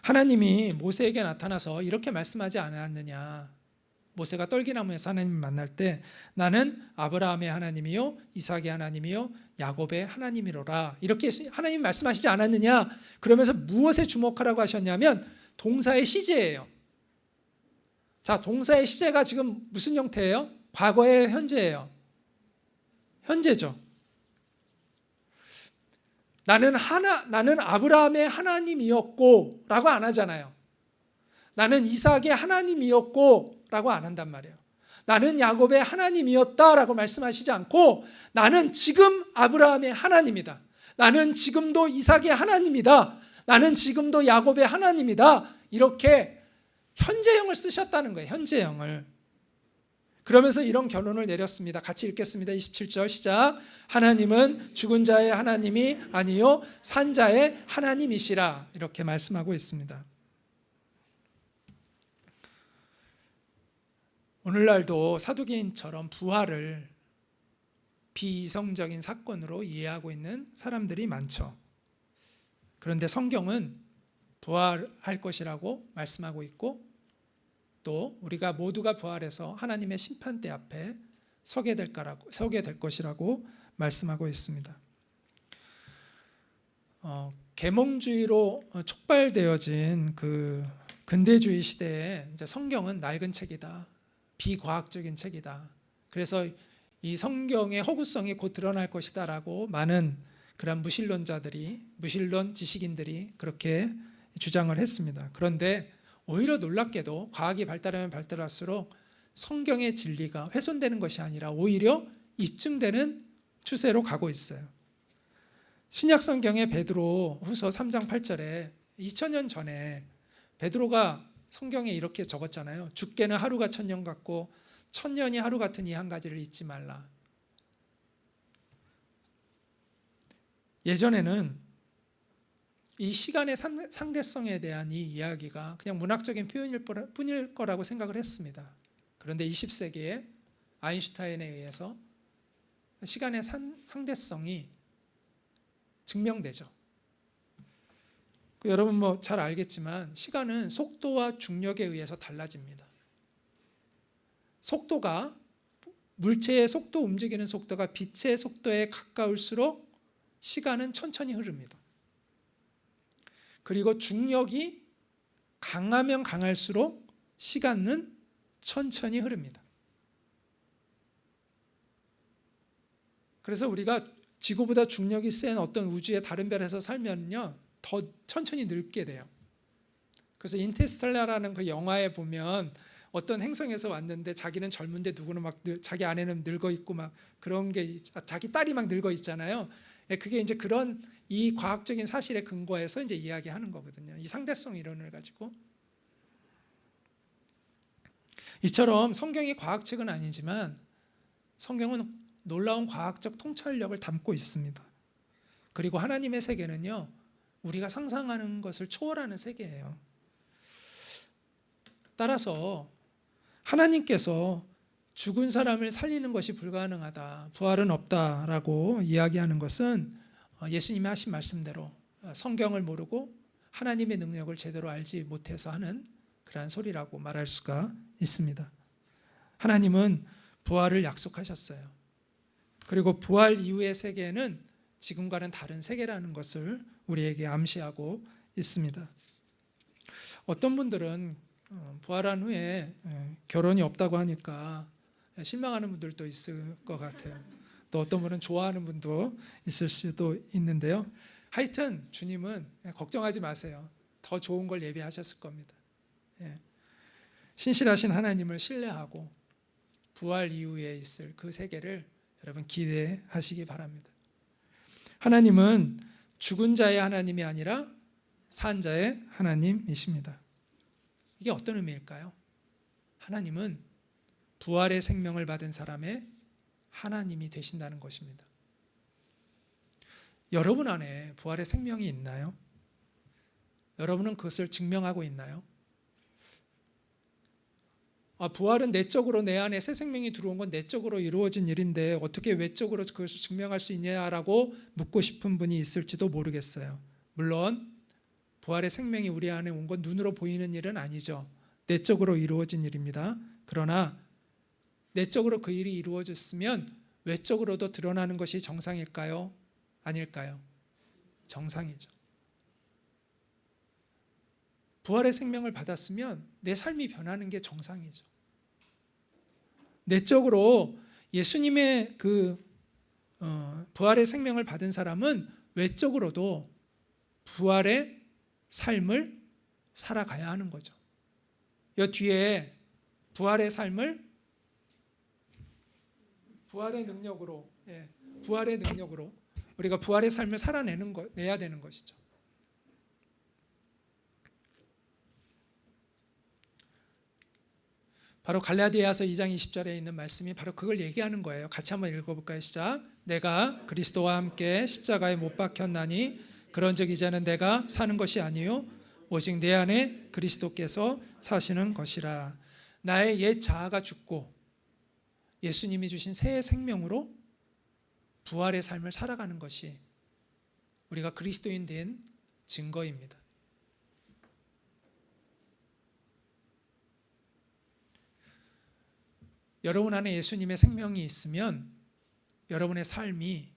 S1: 하나님이 모세에게 나타나서 이렇게 말씀하지 않았느냐. 모세가 떨기나무에서 하나님을 만날 때 나는 아브라함의 하나님이요 이삭의 하나님이요 야곱의 하나님이로라, 이렇게 하나님이 말씀하시지 않았느냐. 그러면서 무엇에 주목하라고 하셨냐면 동사의 시제예요. 자, 동사의 시제가 지금 무슨 형태예요? 과거의 현재예요. 현재죠. 나는 아브라함의 하나님이었고 라고 안 하잖아요. 나는 이삭의 하나님이었고 라고 안 한단 말이에요. 나는 야곱의 하나님이었다라고 말씀하시지 않고 나는 지금 아브라함의 하나님이다. 나는 지금도 이삭의 하나님이다. 나는 지금도 야곱의 하나님이다. 이렇게 현재형을 쓰셨다는 거예요. 현재형을. 그러면서 이런 결론을 내렸습니다. 같이 읽겠습니다. 27절 시작. 하나님은 죽은 자의 하나님이 아니요 산 자의 하나님이시라. 이렇게 말씀하고 있습니다. 오늘날도 사두개인처럼 부활을 비이성적인 사건으로 이해하고 있는 사람들이 많죠. 그런데 성경은 부활할 것이라고 말씀하고 있고, 또 우리가 모두가 부활해서 하나님의 심판대 앞에 서게 될 것이라고 말씀하고 있습니다. 계몽주의로 촉발되어진 그 근대주의 시대에 이제 성경은 낡은 책이다, 비과학적인 책이다. 그래서 이 성경의 허구성이 곧 드러날 것이다라고 많은 그런 무신론 지식인들이 그렇게 주장을 했습니다. 그런데 오히려 놀랍게도 과학이 발달하면 발달할수록 성경의 진리가 훼손되는 것이 아니라 오히려 입증되는 추세로 가고 있어요. 신약 성경의 베드로 후서 3장 8절에 2000년 전에 베드로가 성경에 이렇게 적었잖아요. 죽게는 하루가 천년 같고 천년이 하루 같은 이 한 가지를 잊지 말라. 예전에는 이 시간의 상대성에 대한 이 이야기가 그냥 문학적인 표현일 뿐일 거라고 생각을 했습니다. 그런데 20세기에 아인슈타인에 의해서 시간의 상대성이 증명되죠. 여러분 뭐 잘 알겠지만 시간은 속도와 중력에 의해서 달라집니다. 속도가 물체의 속도, 움직이는 속도가 빛의 속도에 가까울수록 시간은 천천히 흐릅니다. 그리고 중력이 강하면 강할수록 시간은 천천히 흐릅니다. 그래서 우리가 지구보다 중력이 센 어떤 우주의 다른 별에서 살면요 더 천천히 늙게 돼요. 그래서 인터스텔라라는 그 영화에 보면 어떤 행성에서 왔는데 자기는 젊은데 누구는 막 자기 아내는 늙어 있고 막 그런 게 자기 딸이 막 늙어 있잖아요. 그게 이제 그런 이 과학적인 사실에 근거해서 이제 이야기하는 거거든요. 이 상대성 이론을 가지고. 이처럼 성경이 과학책은 아니지만 성경은 놀라운 과학적 통찰력을 담고 있습니다. 그리고 하나님의 세계는요, 우리가 상상하는 것을 초월하는 세계예요. 따라서 하나님께서 죽은 사람을 살리는 것이 불가능하다, 부활은 없다라고 이야기하는 것은 예수님이 하신 말씀대로 성경을 모르고 하나님의 능력을 제대로 알지 못해서 하는 그러한 소리라고 말할 수가 있습니다. 하나님은 부활을 약속하셨어요. 그리고 부활 이후의 세계는 지금과는 다른 세계라는 것을 우리에게 암시하고 있습니다. 어떤 분들은 부활한 후에 결혼이 없다고 하니까 실망하는 분들도 있을 것 같아요. 또 어떤 분은 좋아하는 분도 있을 수도 있는데요. 하여튼 주님은 걱정하지 마세요. 더 좋은 걸 예비하셨을 겁니다. 신실하신 하나님을 신뢰하고 부활 이후에 있을 그 세계를 여러분 기대하시기 바랍니다. 하나님은 죽은 자의 하나님이 아니라 산 자의 하나님이십니다. 이게 어떤 의미일까요? 하나님은 부활의 생명을 받은 사람의 하나님이 되신다는 것입니다. 여러분 안에 부활의 생명이 있나요? 여러분은 그것을 증명하고 있나요? 부활은 내적으로 내 안에 새 생명이 들어온 건 내적으로 이루어진 일인데 어떻게 외적으로 그것을 증명할 수 있냐라고 묻고 싶은 분이 있을지도 모르겠어요. 물론 부활의 생명이 우리 안에 온 건 눈으로 보이는 일은 아니죠. 내적으로 이루어진 일입니다. 그러나 내적으로 그 일이 이루어졌으면 외적으로도 드러나는 것이 정상일까요? 아닐까요? 정상이죠. 부활의 생명을 받았으면 내 삶이 변하는 게 정상이죠. 내적으로 예수님의 부활의 생명을 받은 사람은 외적으로도 부활의 삶을 살아가야 하는 거죠. 이 뒤에 부활의 삶을 부활의 능력으로 우리가 부활의 삶을 내야 되는 것이죠. 바로 갈라디아서 2장 20절에 있는 말씀이 바로 그걸 얘기하는 거예요. 같이 한번 읽어볼까요? 시작. 내가 그리스도와 함께 십자가에 못 박혔나니 그런즉 이제는 내가 사는 것이 아니요 오직 내 안에 그리스도께서 사시는 것이라. 나의 옛 자아가 죽고 예수님이 주신 새 생명으로 부활의 삶을 살아가는 것이 우리가 그리스도인 된 증거입니다. 여러분 안에 예수님의 생명이 있으면 여러분의 삶이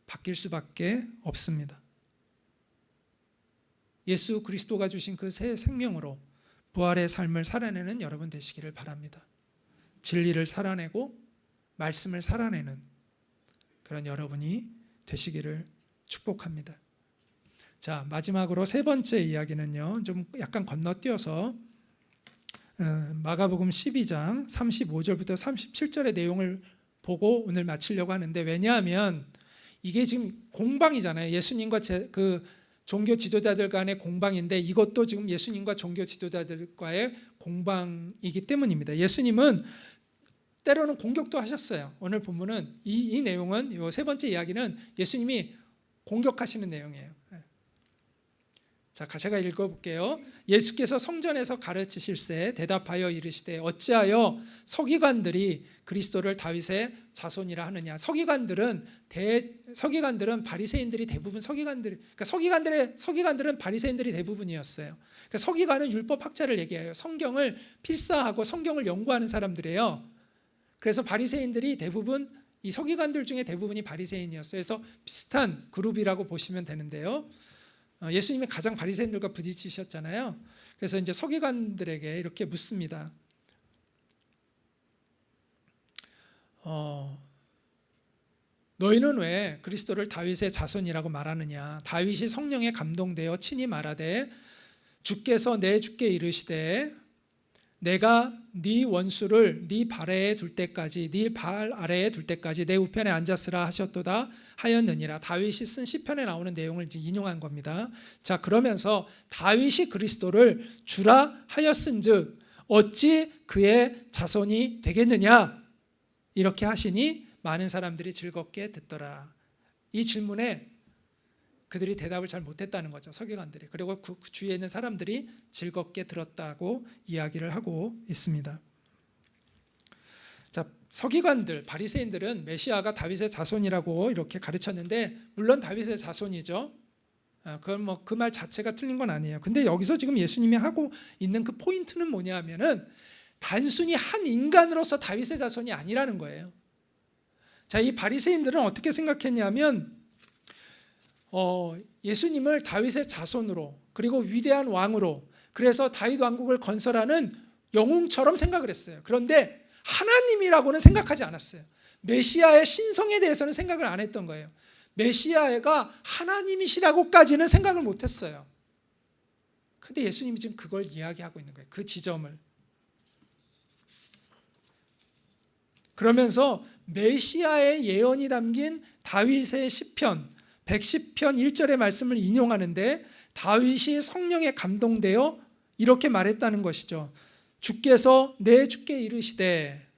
S1: 바뀔 수밖에 없습니다. 예수 그리스도가 주신 그 새 생명으로 부활의 삶을 살아내는 여러분 되시기를 바랍니다. 진리를 살아내고 말씀을 살아내는 그런 여러분이 되시기를 축복합니다. 자, 마지막으로 세 번째 이야기는요, 좀 약간 건너뛰어서 마가복음 12장 35절부터 37절의 내용을 보고 오늘 마치려고 하는데, 왜냐하면 이게 지금 공방이잖아요. 예수님과 종교 지도자들 간의 공방인데 이것도 지금 예수님과 종교 지도자들과의 공방이기 때문입니다. 예수님은 때로는 공격도 하셨어요. 오늘 본문은 이 내용은 이 세 번째 이야기는 예수님이 공격하시는 내용이에요. 자, 제가 읽어볼게요. 예수께서 성전에서 가르치실세 대답하여 이르시되 어찌하여 서기관들이 그리스도를 다윗의 자손이라 하느냐. 서기관들은 바리새인들이 대부분 그러니까 서기관들은 바리새인들이 대부분이었어요. 그러니까 서기관은 율법학자를 얘기해요. 성경을 필사하고 성경을 연구하는 사람들이에요. 그래서 바리새인들이 대부분 이 서기관들 중에 대부분이 바리새인이었어요. 그래서 비슷한 그룹이라고 보시면 되는데요. 예수님이 가장 바리새인들과 부딪히셨잖아요. 그래서 이제 서기관들에게 이렇게 묻습니다. 너희는 왜 그리스도를 다윗의 자손이라고 말하느냐? 다윗이 성령에 감동되어 친히 말하되 주께서 내 주께 이르시되 내가 네 원수를 네 발 아래에 둘 때까지 내 우편에 앉았으라 하셨도다 하였느니라. 다윗이 쓴 시편에 나오는 내용을 이제 인용한 겁니다. 자, 그러면서 다윗이 그리스도를 주라 하였은즉 어찌 그의 자손이 되겠느냐 이렇게 하시니 많은 사람들이 즐겁게 듣더라. 이 질문에 그들이 대답을 잘 못했다는 거죠. 서기관들이. 그리고 그 주위에 있는 사람들이 즐겁게 들었다고 이야기를 하고 있습니다. 자, 서기관들, 바리새인들은 메시아가 다윗의 자손이라고 이렇게 가르쳤는데 물론 다윗의 자손이죠. 그건 뭐 그 말 자체가 틀린 건 아니에요. 근데 여기서 지금 예수님이 하고 있는 그 포인트는 뭐냐면은 단순히 한 인간으로서 다윗의 자손이 아니라는 거예요. 자, 이 바리새인들은 어떻게 생각했냐면 예수님을 다윗의 자손으로 그리고 위대한 왕으로 그래서 다윗 왕국을 건설하는 영웅처럼 생각을 했어요. 그런데 하나님이라고는 생각하지 않았어요. 메시아의 신성에 대해서는 생각을 안 했던 거예요. 메시아가 하나님이시라고까지는 생각을 못했어요. 그런데 예수님이 지금 그걸 이야기하고 있는 거예요. 그 지점을. 그러면서 메시아의 예언이 담긴 다윗의 시편 110편 1절의 말씀을 인용하는데 다윗이 성령에 감동되어 이렇게 말했다는 것이죠. 주께서 내 주께 이르시되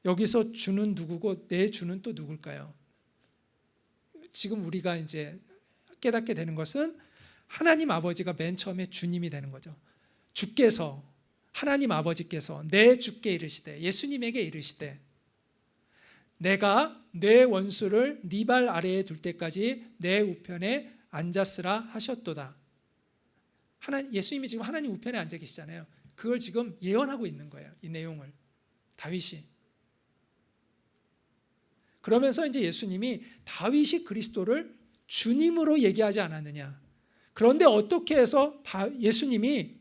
S1: 여기서 주는 누구고 내 주는 또 누굴까요? 지금 우리가 이제 깨닫게 되는 것은 하나님 아버지가 맨 처음에 주님이 되는 거죠. 주께서 하나님 아버지께서 내 주께 이르시되 예수님에게 이르시되 내가 내 원수를 네 발 아래에 둘 때까지 내 우편에 앉았으라 하셨도다. 예수님이 지금 하나님 우편에 앉아 계시잖아요. 그걸 지금 예언하고 있는 거예요. 이 내용을 다윗이. 그러면서 이제 예수님이 다윗이 그리스도를 주님으로 얘기하지 않았느냐. 그런데 어떻게 해서 예수님이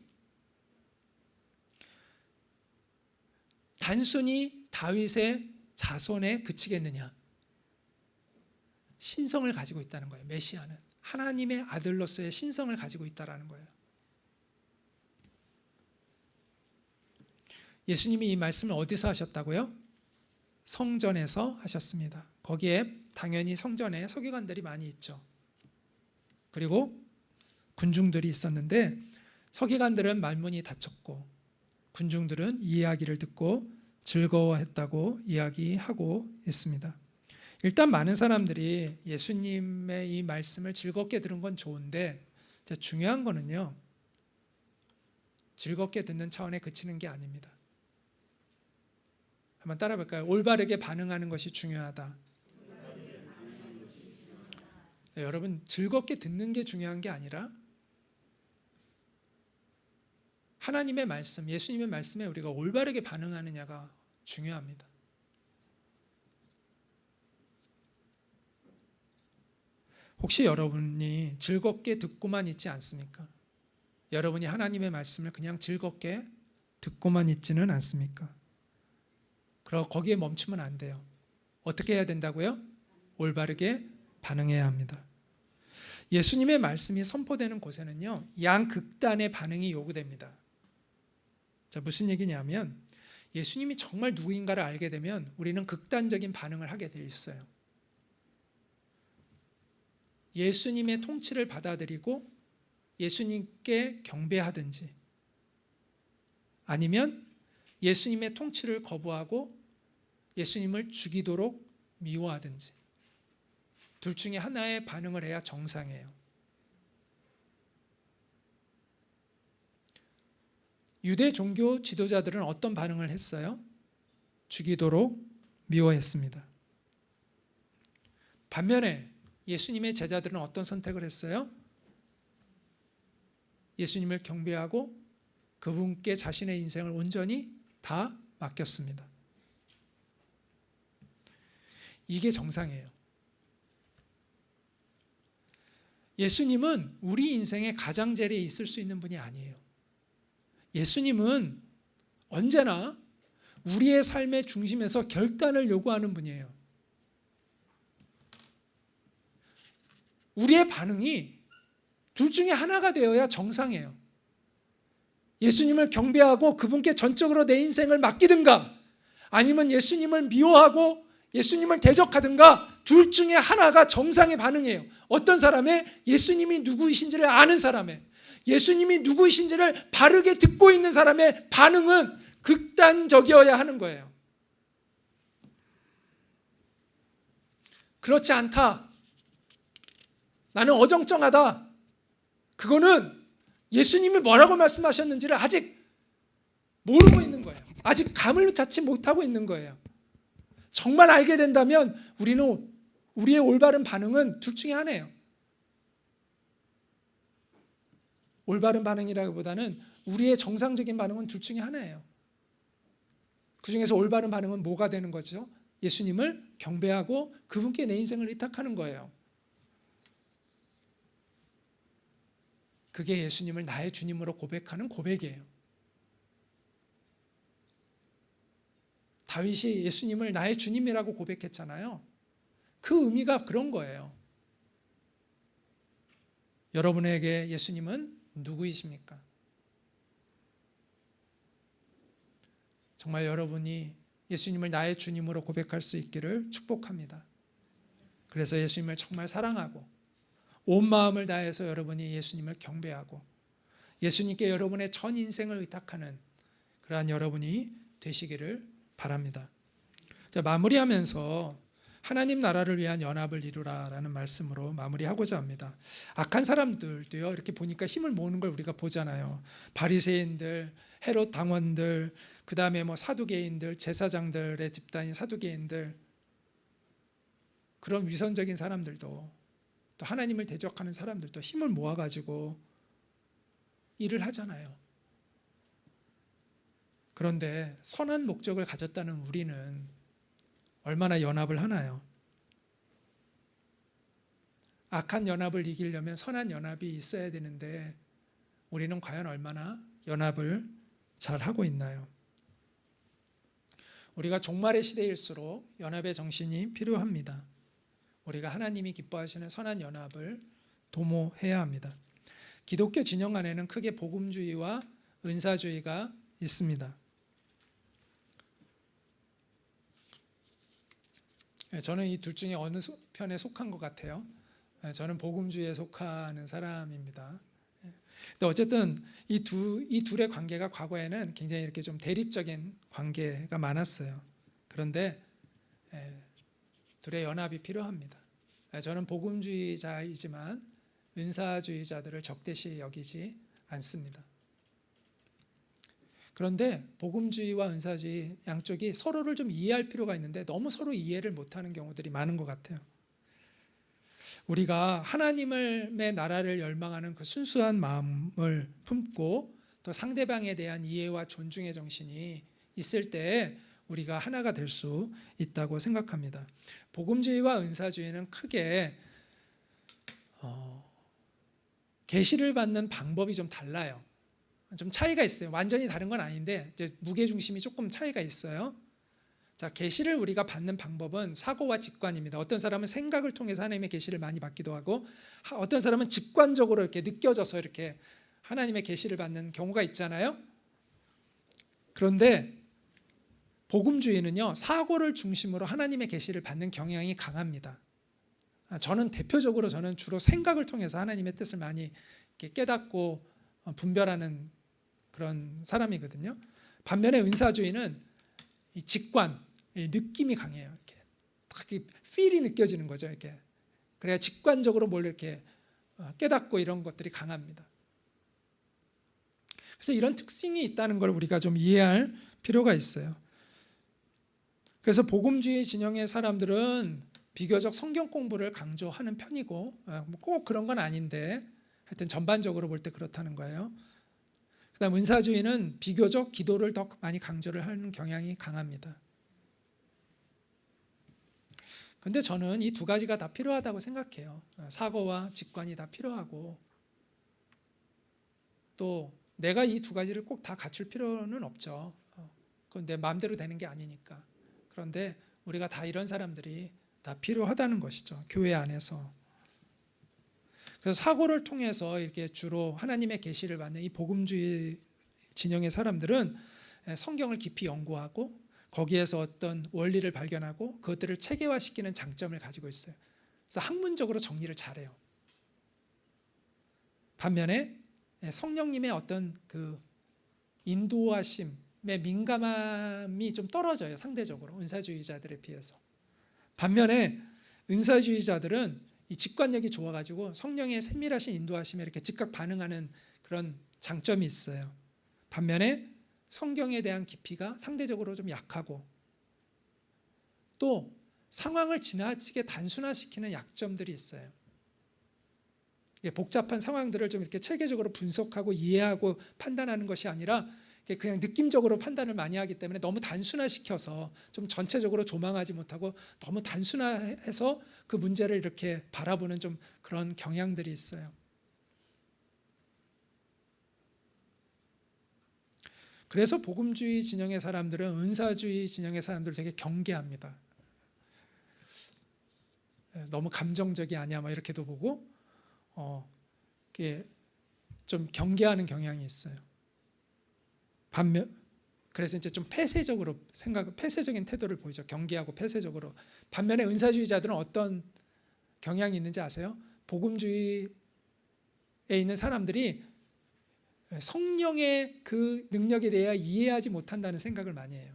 S1: 단순히 다윗의 자손에 그치겠느냐. 신성을 가지고 있다는 거예요. 메시아는 하나님의 아들로서의 신성을 가지고 있다는 거예요. 예수님이 이 말씀을 어디서 하셨다고요? 성전에서 하셨습니다. 거기에 당연히 성전에 서기관들이 많이 있죠. 그리고 군중들이 있었는데 서기관들은 말문이 닫혔고 군중들은 이 이야기를 듣고 즐거워했다고 이야기하고 있습니다. 일단 많은 사람들이 예수님의 이 말씀을 즐겁게 들은 건 좋은데 중요한 거는요. 즐겁게 듣는 차원에 그치는 게 아닙니다. 한번 따라 볼까요? 올바르게 반응하는 것이 중요하다. 네, 여러분 즐겁게 듣는 게 중요한 게 아니라 하나님의 말씀, 예수님의 말씀에 우리가 올바르게 반응하느냐가 중요합니다. 혹시 여러분이 즐겁게 듣고만 있지 않습니까? 여러분이 하나님의 말씀을 그냥 즐겁게 듣고만 있지는 않습니까? 그럼 거기에 멈추면 안 돼요. 어떻게 해야 된다고요? 올바르게 반응해야 합니다. 예수님의 말씀이 선포되는 곳에는요, 양극단의 반응이 요구됩니다. 자, 무슨 얘기냐면 예수님이 정말 누구인가를 알게 되면 우리는 극단적인 반응을 하게 되어 있어요. 예수님의 통치를 받아들이고 예수님께 경배하든지, 아니면 예수님의 통치를 거부하고 예수님을 죽이도록 미워하든지, 둘 중에 하나의 반응을 해야 정상이에요. 유대 종교 지도자들은 어떤 반응을 했어요? 죽이도록 미워했습니다. 반면에 예수님의 제자들은 어떤 선택을 했어요? 예수님을 경배하고 그분께 자신의 인생을 온전히 다 맡겼습니다. 이게 정상이에요. 예수님은 우리 인생의 가장자리에 있을 수 있는 분이 아니에요. 예수님은 언제나 우리의 삶의 중심에서 결단을 요구하는 분이에요. 우리의 반응이 둘 중에 하나가 되어야 정상이에요. 예수님을 경배하고 그분께 전적으로 내 인생을 맡기든가, 아니면 예수님을 미워하고 예수님을 대적하든가, 둘 중에 하나가 정상의 반응이에요. 어떤 사람의? 예수님이 누구이신지를 아는 사람의, 예수님이 누구이신지를 바르게 듣고 있는 사람의 반응은 극단적이어야 하는 거예요. 그렇지 않다, 나는 어정쩡하다, 그거는 예수님이 뭐라고 말씀하셨는지를 아직 모르고 있는 거예요. 아직 감을 잡지 못하고 있는 거예요. 정말 알게 된다면 우리의 올바른 반응은 둘 중에 하나예요. 올바른 반응이라기보다는 우리의 정상적인 반응은 둘 중에 하나예요. 그 중에서 올바른 반응은 뭐가 되는 거죠? 예수님을 경배하고 그분께 내 인생을 의탁하는 거예요. 그게 예수님을 나의 주님으로 고백하는 고백이에요. 다윗이 예수님을 나의 주님이라고 고백했잖아요. 그 의미가 그런 거예요. 여러분에게 예수님은 누구이십니까? 정말 여러분이 예수님을 나의 주님으로 고백할 수 있기를 축복합니다. 그래서 예수님을 정말 사랑하고 온 마음을 다해서 여러분이 예수님을 경배하고 예수님께 여러분의 전 인생을 의탁하는 그러한 여러분이 되시기를 바랍니다. 자, 마무리하면서 하나님 나라를 위한 연합을 이루라라는 말씀으로 마무리하고자 합니다. 악한 사람들도요, 이렇게 보니까 힘을 모으는 걸 우리가 보잖아요. 바리새인들, 헤롯 당원들, 그 다음에 사두개인들, 제사장들의 집단인 사두개인들, 그런 위선적인 사람들도, 또 하나님을 대적하는 사람들도 힘을 모아가지고 일을 하잖아요. 그런데 선한 목적을 가졌다는 우리는 얼마나 연합을 하나요? 악한 연합을 이기려면 선한 연합이 있어야 되는데 우리는 과연 얼마나 연합을 잘 하고 있나요? 우리가 종말의 시대일수록 연합의 정신이 필요합니다. 우리가 하나님이 기뻐하시는 선한 연합을 도모해야 합니다. 기독교 진영 안에는 크게 복음주의와 은사주의가 있습니다. 저는 이 둘 중에 어느 편에 속한 것 같아요. 저는 복음주의에 속하는 사람입니다. 근데 어쨌든 이 둘의 관계가 과거에는 굉장히 이렇게 좀 대립적인 관계가 많았어요. 그런데 둘의 연합이 필요합니다. 저는 복음주의자이지만 은사주의자들을 적대시 여기지 않습니다. 그런데 복음주의와 은사주의 양쪽이 서로를 좀 이해할 필요가 있는데 너무 서로 이해를 못하는 경우들이 많은 것 같아요. 우리가 하나님의 나라를 열망하는 그 순수한 마음을 품고 또 상대방에 대한 이해와 존중의 정신이 있을 때 우리가 하나가 될 수 있다고 생각합니다. 복음주의와 은사주의는 크게 계시를 받는 방법이 좀 달라요. 좀 차이가 있어요. 완전히 다른 건 아닌데 이제 무게 중심이 조금 차이가 있어요. 자, 계시를 우리가 받는 방법은 사고와 직관입니다. 어떤 사람은 생각을 통해서 하나님의 계시를 많이 받기도 하고, 어떤 사람은 직관적으로 이렇게 느껴져서 이렇게 하나님의 계시를 받는 경우가 있잖아요. 그런데 복음주의는요, 사고를 중심으로 하나님의 계시를 받는 경향이 강합니다. 저는 대표적으로 저는 주로 생각을 통해서 하나님의 뜻을 많이 이렇게 깨닫고 분별하는 그런 사람이거든요. 반면에 은사주의는 이 직관, 이 느낌이 강해요. 이렇게 딱 필이 느껴지는 거죠. 이렇게 그래야 직관적으로 뭘 이렇게 깨닫고 이런 것들이 강합니다. 그래서 이런 특징이 있다는 걸 우리가 좀 이해할 필요가 있어요. 그래서 복음주의 진영의 사람들은 비교적 성경 공부를 강조하는 편이고 꼭 그런 건 아닌데 하여튼 전반적으로 볼 때 그렇다는 거예요. 그다음 은사주의는 비교적 기도를 더 많이 강조를 하는 경향이 강합니다. 근데 저는 이 두 가지가 다 필요하다고 생각해요. 사고와 직관이 다 필요하고 또 내가 이 두 가지를 꼭 다 갖출 필요는 없죠. 그건 내 마음대로 되는 게 아니니까. 그런데 우리가 다 이런 사람들이 다 필요하다는 것이죠. 교회 안에서. 그래서 사고를 통해서 이렇게 주로 하나님의 계시를 받는 이 복음주의 진영의 사람들은 성경을 깊이 연구하고 거기에서 어떤 원리를 발견하고 그것들을 체계화시키는 장점을 가지고 있어요. 그래서 학문적으로 정리를 잘해요. 반면에 성령님의 어떤 그 인도하심의 민감함이 좀 떨어져요. 상대적으로 은사주의자들에 비해서. 반면에 은사주의자들은 이 직관력이 좋아가지고 성령의 세밀하신 인도하심에 이렇게 즉각 반응하는 그런 장점이 있어요. 반면에 성경에 대한 깊이가 상대적으로 좀 약하고 또 상황을 지나치게 단순화시키는 약점들이 있어요. 복잡한 상황들을 좀 이렇게 체계적으로 분석하고 이해하고 판단하는 것이 아니라 그냥 느낌적으로 판단을 많이 하기 때문에 너무 단순화시켜서 좀 전체적으로 조망하지 못하고 너무 단순화해서 그 문제를 이렇게 바라보는 좀 그런 경향들이 있어요. 그래서 복음주의 진영의 사람들은 은사주의 진영의 사람들을 되게 경계합니다. 너무 감정적이 아니야, 뭐 이렇게도 보고, 좀 경계하는 경향이 있어요. 반면 그래서 이제 좀 폐쇄적인 태도를 보이죠. 경계하고 폐쇄적으로. 반면에 은사주의자들은 어떤 경향이 있는지 아세요? 복음주의에 있는 사람들이 성령의 그 능력에 대해 이해하지 못한다는 생각을 많이 해요.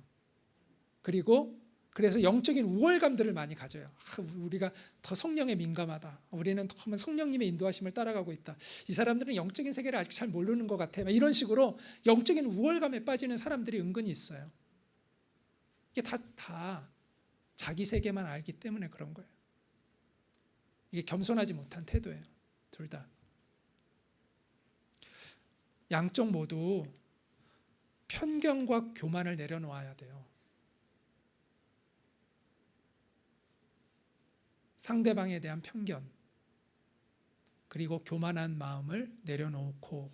S1: 그리고 그래서 영적인 우월감들을 많이 가져요. 우리가 더 성령에 민감하다. 우리는 더 성령님의 인도하심을 따라가고 있다. 이 사람들은 영적인 세계를 아직 잘 모르는 것 같아. 이런 식으로 영적인 우월감에 빠지는 사람들이 은근히 있어요. 이게 다 자기 세계만 알기 때문에 그런 거예요. 이게 겸손하지 못한 태도예요. 둘 다. 양쪽 모두 편견과 교만을 내려놓아야 돼요. 상대방에 대한 편견 그리고 교만한 마음을 내려놓고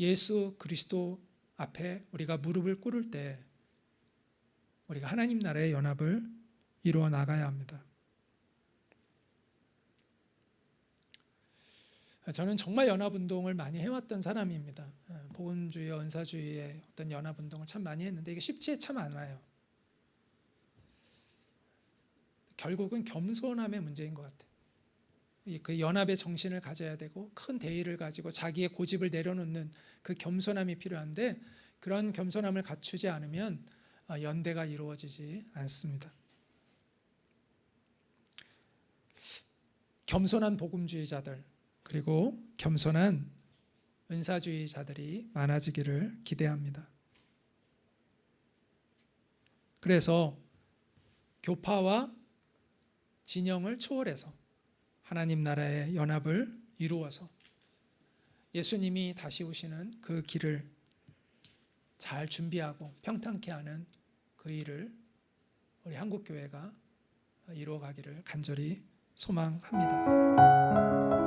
S1: 예수 그리스도 앞에 우리가 무릎을 꿇을 때 우리가 하나님 나라의 연합을 이루어 나가야 합니다. 저는 정말 연합운동을 많이 해왔던 사람입니다. 복음주의와 은사주의의 어떤 연합운동을 참 많이 했는데 이게 쉽지 참 않아요. 결국은 겸손함의 문제인 것 같아요. 그 연합의 정신을 가져야 되고 큰 대의를 가지고 자기의 고집을 내려놓는 그 겸손함이 필요한데 그런 겸손함을 갖추지 않으면 연대가 이루어지지 않습니다. 겸손한 복음주의자들 그리고 겸손한 은사주의자들이 많아지기를 기대합니다. 그래서 교파와 진영을 초월해서 하나님 나라의 연합을 이루어서 예수님이 다시 오시는 그 길을 잘 준비하고 평탄케 하는 그 일을 우리 한국교회가 이루어가기를 간절히 소망합니다.